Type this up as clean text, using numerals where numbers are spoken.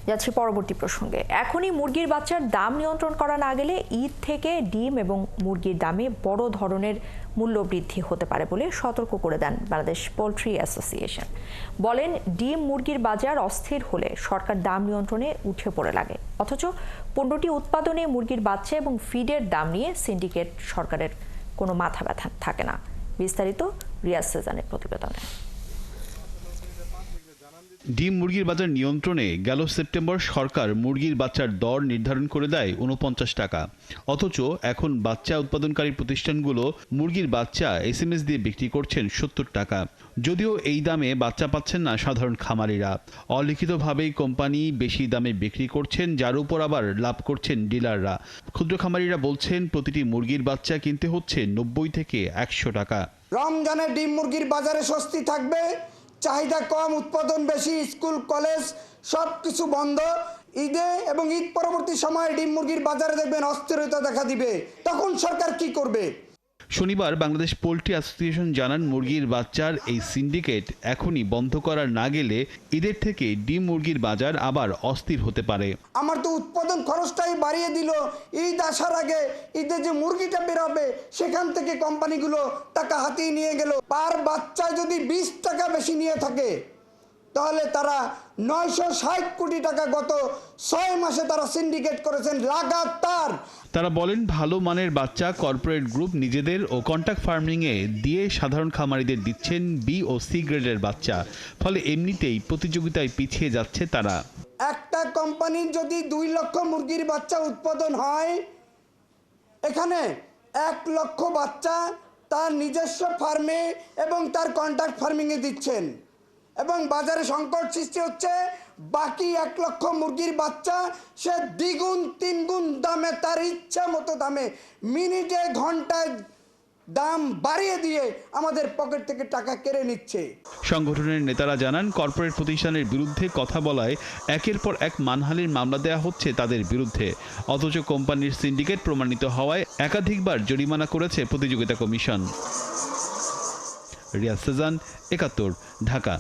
যাচ্ছি পরবর্তী প্রসঙ্গে। এখনই মুরগির বাচ্চার দাম নিয়ন্ত্রণ করা না গেলে ঈদ থেকে ডিম এবং মুরগির দামে বড় ধরনের মূল্য বৃদ্ধি হতে পারে বলে সতর্ক করে দেন বাংলাদেশ পোল্ট্রি অ্যাসোসিয়েশন। বলেন, ডিম মুরগির বাজার অস্থির হলে সরকার দাম নিয়ন্ত্রণে উঠে পড়ে লাগে, অথচ পণ্যটি উৎপাদনে মুরগির বাচ্চা এবং ফিডের দাম নিয়ে সিন্ডিকেট সরকারের কোনো মাথা ব্যথা থাকে না। বিস্তারিত রিয়াজ সেজানের প্রতিবেদনে। ডিম মুরগির বাজার নিয়ন্ত্রণে গেল সেপ্টেম্বর সরকার মুরগির বাচ্চার দর নির্ধারণ করে দেয় ৪৯ টাকা। অথচ এখন বাচ্চা উৎপাদনকারী প্রতিষ্ঠানগুলো মুরগির বাচ্চা SMS দিয়ে বিক্রি করছেন ৭০ টাকা। যদিও এই দামে বাচ্চা পাচ্ছেন না সাধারণ খামারিরা। অলিখিতভাবেই কোম্পানি বেশি দামে বিক্রি করছেন, যার উপর আবার লাভ করছেন ডিলাররা। ক্ষুদ্র খামারিরা বলছেন, প্রতিটি মুরগির বাচ্চা কিনতে হচ্ছে ৯০ থেকে ১০০ টাকা। রমজানে ডিম মুরগির বাজারে স্বস্তি থাকবে, চাহিদা কম, উৎপাদন বেশি, স্কুল কলেজ সবকিছু বন্ধ। ঈদে এবং ঈদ পরবর্তী সময়ে ডিম মুরগির বাজারে দেখবেন অস্থিরতা দেখা দিবে। তখন সরকার কি করবে? শনিবার বাংলাদেশ পোল্ট্রি অ্যাসোসিয়েশন জানান, মুরগির বাচ্চার এই সিন্ডিকেট এখনই বন্ধ করা না গেলে ঈদের থেকে ডিম মুরগির বাজার আবার অস্থির হতে পারে। আমার তো উৎপাদন খরচটাই বাড়িয়ে দিল। ঈদ আসার আগে ঈদে যে মুরগিটা বেরোবে সেখান থেকে কোম্পানিগুলো টাকা হাতিয়ে নিয়ে গেল। পার বাচ্চায় যদি ২০ টাকা বেশি নিয়ে থাকে, তাহলে তারা ৯৬০ কোটি টাকা গত ৬ মাসে তারা সিন্ডিকেট করেছেন লাগাতার। তারা বলেন, ভালো মানের বাচ্চা কর্পোরেট গ্রুপ নিজেদের ও কন্ট্রাক্ট ফার্মিংয়ে দিয়ে সাধারণ খামারিদের দিচ্ছেন বি ও সি গ্রেডের বাচ্চা। ফলে এমনিতেই প্রতিযোগিতায় পিছিয়ে যাচ্ছে তারা। একটা কোম্পানির যদি ২ লক্ষ মুরগির বাচ্চা উৎপাদন হয়, এখানে ১ লক্ষ বাচ্চা তার নিজস্ব ফার্মে এবং তার কন্ট্রাক্ট ফার্মিংয়ে দিচ্ছেন, এবং বাজারে সংকট সৃষ্টি হচ্ছে। বাকি ১ লক্ষ মুরগির বাচ্চা সে দ্বিগুণ ৩ গুণ দামে, তার ইচ্ছা মতো দামে, মিনিটে ঘন্টায় দাম বাড়িয়ে দিয়ে আমাদের পকেট থেকে টাকা কেড়ে নিচ্ছে। সংগঠনের নেতারা জানান, কর্পোরেট প্রতিষ্ঠানের বিরুদ্ধে কথা বলায় একের পর এক মানহানির মামলা দেওয়া হচ্ছে তাদের বিরুদ্ধে। অথচ কোম্পানির সিন্ডিকেট প্রমাণিত হওয়ায় একাধিকবার জরিমানা করেছে প্রতিযোগিতা কমিশন। রিয়াজ সেজান, ৭১, ঢাকা।